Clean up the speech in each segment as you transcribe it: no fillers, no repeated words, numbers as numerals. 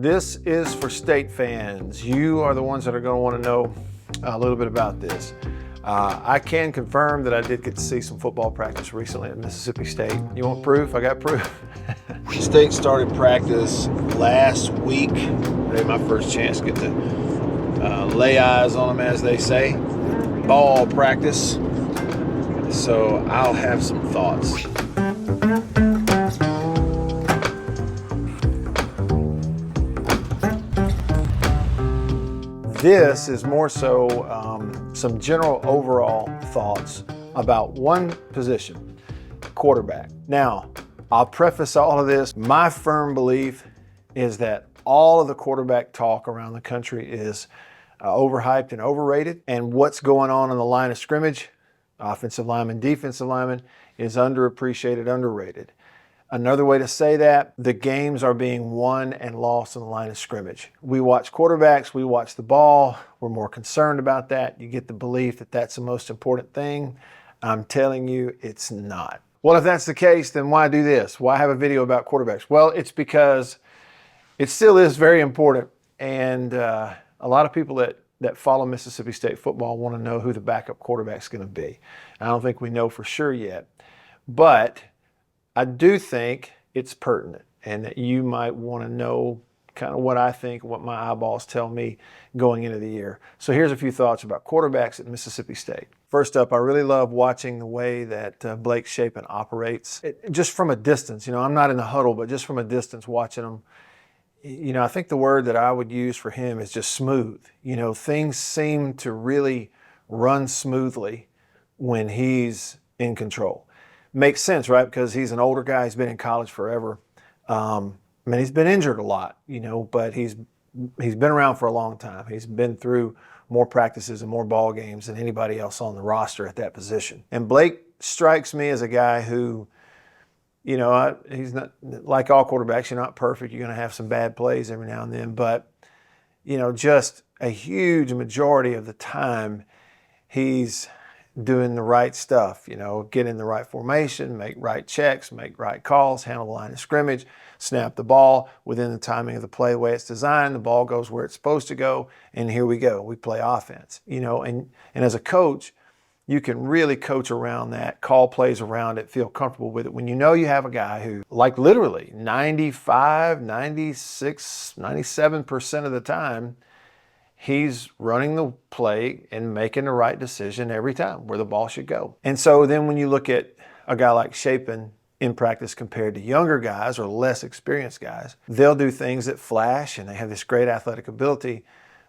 This is for state fans. You are the ones that are going to want to know a little bit about this. I can confirm that I did get to see some football practice recently at Mississippi State. You want proof? I got proof. State started practice last week. Today, my first chance to get to lay eyes on them, as they say. Ball practice. So I'll have some thoughts. This is more so some general overall thoughts about one position, quarterback. Now, I'll preface all of this. My firm belief is that all of the quarterback talk around the country is overhyped and overrated, and what's going on the line of scrimmage, offensive lineman, defensive lineman, is underappreciated, underrated. Another way to say that, the games are being won and lost on the line of scrimmage. We watch quarterbacks, we watch the ball, we're more concerned about that. You get the belief that that's the most important thing. I'm telling you, it's not. Well, if that's the case, then why do this? Why have a video about quarterbacks? Well, it's because it still is very important, and a lot of people that follow Mississippi State football want to know who the backup quarterback's going to be. I don't think we know for sure yet, but I do think it's pertinent and that you might want to know kind of what I think, what my eyeballs tell me going into the year. So here's a few thoughts about quarterbacks at Mississippi State. First up, I really love watching the way that Blake Shapen operates. Just from a distance, I'm not in the huddle, but just from a distance watching him, I think the word that I would use for him is just smooth. Things seem to really run smoothly when he's in control. Makes sense, right? Because he's an older guy. He's been in college forever. He's been injured a lot, but he's been around for a long time. He's been through more practices and more ball games than anybody else on the roster at that position. And Blake strikes me as a guy who, he's not, like all quarterbacks, you're not perfect. You're going to have some bad plays every now and then, but, just a huge majority of the time, he's doing the right stuff, get in the right formation, make right checks, make right calls, handle the line of scrimmage, snap the ball within the timing of the play, the way it's designed, the ball goes where it's supposed to go, and here we go. We play offense, and as a coach, you can really coach around that, call plays around it, feel comfortable with it. When you have a guy who, like literally 95, 96, 97% of the time, he's running the play and making the right decision every time where the ball should go. And so then when you look at a guy like Shapen in practice compared to younger guys or less experienced guys, they'll do things that flash and they have this great athletic ability,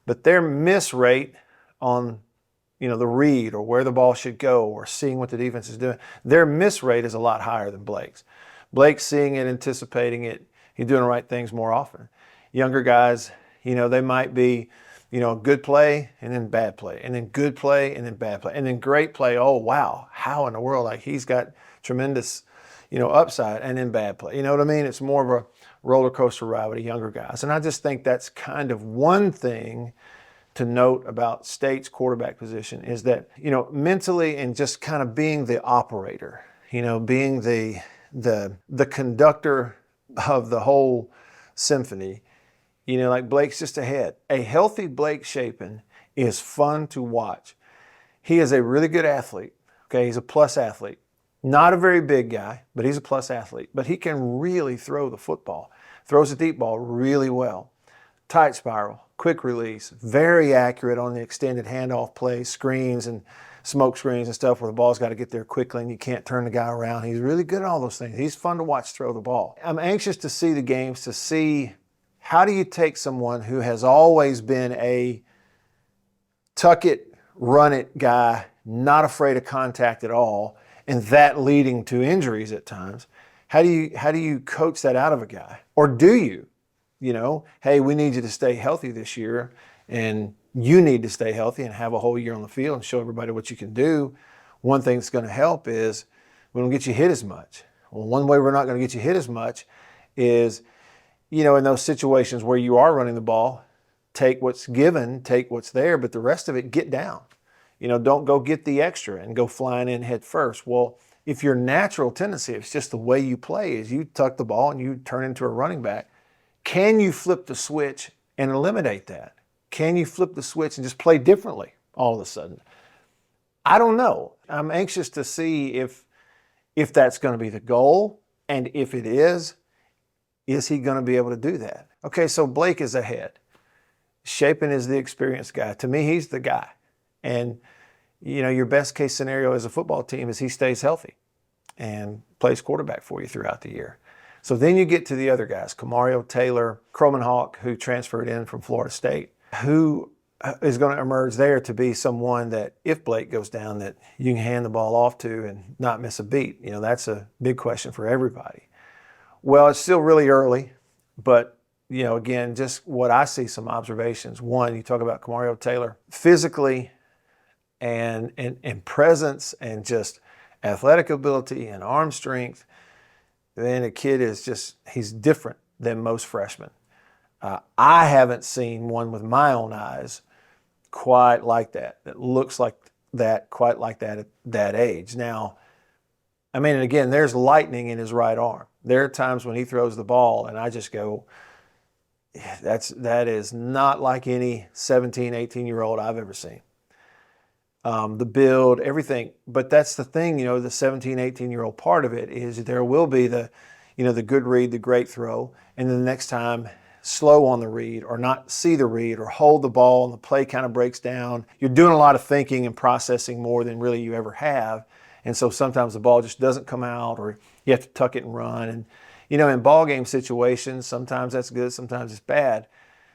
but their miss rate on the read or where the ball should go or seeing what the defense is doing, their miss rate is a lot higher than Blake's. Blake's seeing it, anticipating it, he's doing the right things more often. Younger guys, they might be good play and then bad play, and then good play and then bad play, and then great play. Oh, wow. How in the world? Like he's got tremendous, upside, and then bad play. You know what I mean? It's more of a roller coaster ride with the younger guys. And I just think that's kind of one thing to note about State's quarterback position is that, mentally and just kind of being the operator, being the conductor of the whole symphony. Like Blake's just ahead. A healthy Blake Shapen is fun to watch. He is a really good athlete. Okay, he's a plus athlete. Not a very big guy, but he's a plus athlete. But he can really throw the football. Throws the deep ball really well. Tight spiral, quick release, very accurate on the extended handoff plays, screens and smoke screens and stuff where the ball's got to get there quickly and you can't turn the guy around. He's really good at all those things. He's fun to watch throw the ball. I'm anxious to see the games to see how do you take someone who has always been a tuck it, run it guy, not afraid of contact at all, and that leading to injuries at times? How do you coach that out of a guy? Or do you? Hey, we need you to stay healthy this year, and you need to stay healthy and have a whole year on the field and show everybody what you can do. One thing that's going to help is we don't get you hit as much. Well, one way we're not going to get you hit as much is in those situations where you are running the ball, take what's given, take what's there, but the rest of it, get down. Don't go get the extra and go flying in head first. Well, if your natural tendency, if it's just the way you play, is you tuck the ball and you turn into a running back, Can you flip the switch and eliminate that? Can you flip the switch and just play differently all of a sudden? I don't know. I'm anxious to see if that's going to be the goal, and if it is he going to be able to do that? Okay, so Blake is ahead. Shapen is the experienced guy. To me, he's the guy. And, you know, your best case scenario as a football team is he stays healthy and plays quarterback for you throughout the year. So then you get to the other guys, Kamario Taylor, Croman Hawk, who transferred in from Florida State, who is going to emerge there to be someone that if Blake goes down that you can hand the ball off to and not miss a beat. You know, that's a big question for everybody. Well, it's still really early, but, you know, again, just what I see, some observations. One, you talk about Kamario Taylor, physically and presence and just athletic ability and arm strength. Then a kid is just, he's different than most freshmen. I haven't seen one with my own eyes quite like that looks like that, quite like that at that age. Now, I mean, and again, there's lightning in his right arm. There are times when he throws the ball and I just go, that is not like any 17, 18-year-old I've ever seen. The build, everything. But that's the thing, you know, the 17, 18-year-old part of it is there will be the, you know, the good read, the great throw, and then the next time slow on the read or not see the read or hold the ball and the play kind of breaks down. You're doing a lot of thinking and processing more than really you ever have. And so sometimes the ball just doesn't come out or you have to tuck it and run. And, you know, in ball game situations, sometimes that's good, sometimes it's bad.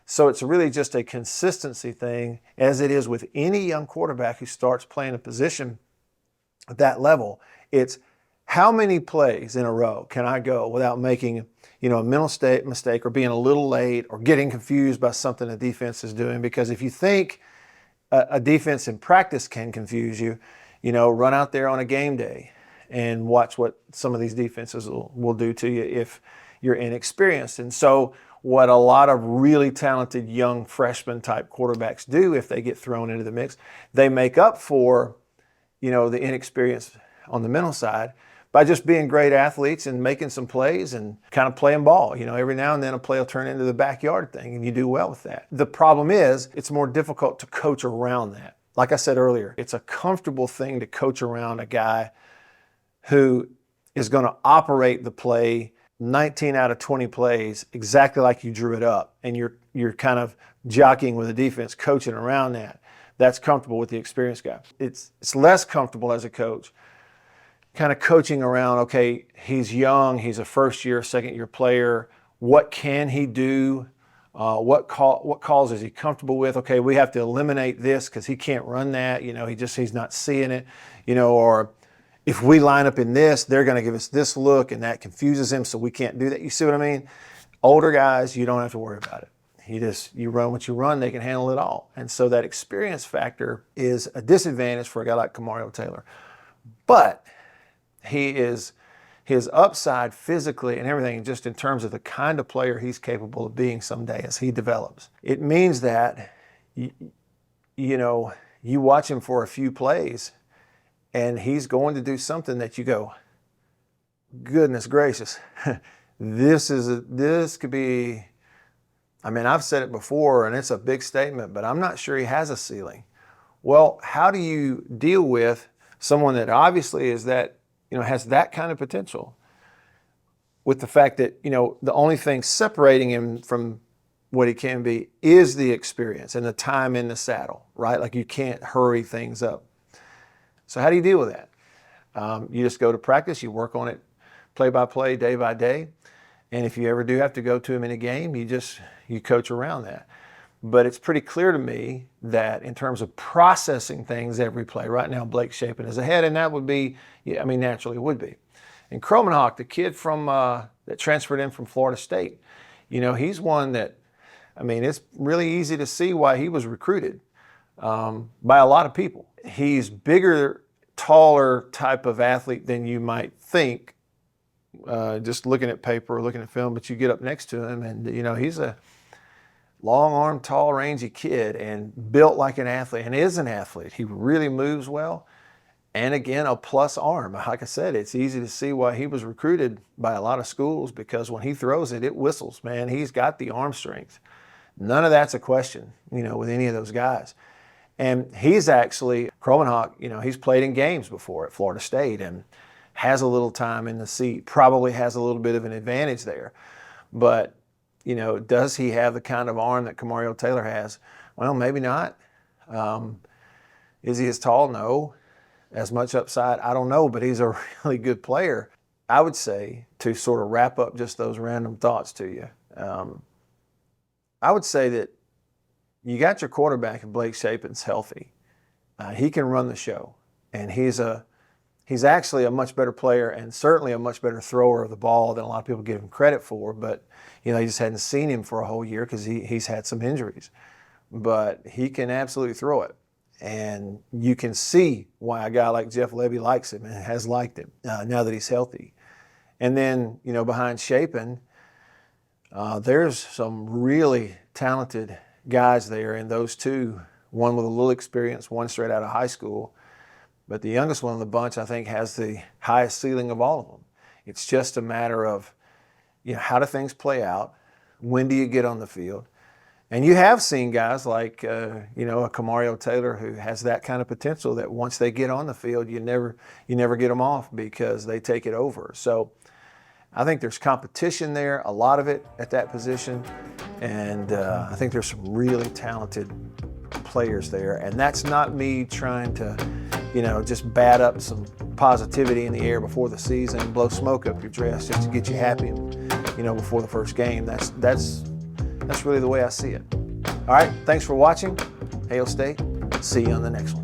So it's really just a consistency thing, as it is with any young quarterback who starts playing a position at that level. It's how many plays in a row can I go without making, you know, a mental mistake or being a little late or getting confused by something the defense is doing? Because if you think a defense in practice can confuse you, you know, run out there on a game day and watch what some of these defenses will do to you if you're inexperienced. And so what a lot of really talented young freshman type quarterbacks do if they get thrown into the mix, they make up for, you know, the inexperience on the mental side by just being great athletes and making some plays and kind of playing ball. You know, every now and then a play will turn into the backyard thing and you do well with that. The problem is it's more difficult to coach around that. Like I said earlier, it's a comfortable thing to coach around a guy who is going to operate the play 19 out of 20 plays exactly like you drew it up, and you're kind of jockeying with the defense, coaching around that. That's comfortable with the experienced guy. It's less comfortable as a coach kind of coaching around, okay, he's young, he's a first-year, second-year player. What can he do? What calls is he comfortable with? Okay, we have to eliminate this because he can't run that. You know, he's not seeing it. You know, or if we line up in this, they're going to give us this look, and that confuses him, so we can't do that. You see what I mean? Older guys, you don't have to worry about it. You run what you run, they can handle it all. And so that experience factor is a disadvantage for a guy like Kamario Taylor. But his upside physically and everything, just in terms of the kind of player he's capable of being someday as he develops. It means that, you know, you watch him for a few plays and he's going to do something that you go, goodness gracious, this could be, I mean, I've said it before and it's a big statement, but I'm not sure he has a ceiling. Well, how do you deal with someone that obviously is that, you know, has that kind of potential, with the fact that, you know, the only thing separating him from what he can be is the experience and the time in the saddle, right? Like you can't hurry things up. So how do you deal with that? You just go to practice, you work on it play by play, day by day. And if you ever do have to go to him in a game, you coach around that. But it's pretty clear to me that in terms of processing things every play, right now Blake Shapen is ahead, and that would be, I mean, naturally would be. And Croman Hawk, the kid from that transferred in from Florida State, you know, he's one that, I mean, it's really easy to see why he was recruited by a lot of people. He's bigger, taller type of athlete than you might think, just looking at paper or looking at film, but you get up next to him and, you know, he's a long arm, tall, rangy kid and built like an athlete and is an athlete. He really moves well. And again, a plus arm. Like I said, it's easy to see why he was recruited by a lot of schools, because when he throws it, it whistles, man. He's got the arm strength. None of that's a question, with any of those guys. And he's actually, Kromenhoek, he's played in games before at Florida State and has a little time in the seat, probably has a little bit of an advantage there. But, does he have the kind of arm that Kamario Taylor has? Well, maybe not. Is he as tall? No. As much upside? I don't know, but he's a really good player. I would say, to sort of wrap up just those random thoughts to you, I would say that you got your quarterback if Blake Shapen's healthy. He can run the show, and he's actually a much better player and certainly a much better thrower of the ball than a lot of people give him credit for. But you just hadn't seen him for a whole year because he's had some injuries. But he can absolutely throw it, and you can see why a guy like Jeff Levy likes him and has liked him now that he's healthy. And then behind Shapen, there's some really talented guys there in those two, one with a little experience, one straight out of high school. But the youngest one in the bunch, I think, has the highest ceiling of all of them. It's just a matter of, how do things play out? When do you get on the field? And you have seen guys like, a Kamario Taylor who has that kind of potential that once they get on the field, you never get them off because they take it over. So I think there's competition there, a lot of it at that position. And I think there's some really talented players there. And that's not me trying to, just bat up some positivity in the air before the season and blow smoke up your dress just to get you happy, before the first game. That's really the way I see it. All right, thanks for watching. Hail State. See you on the next one.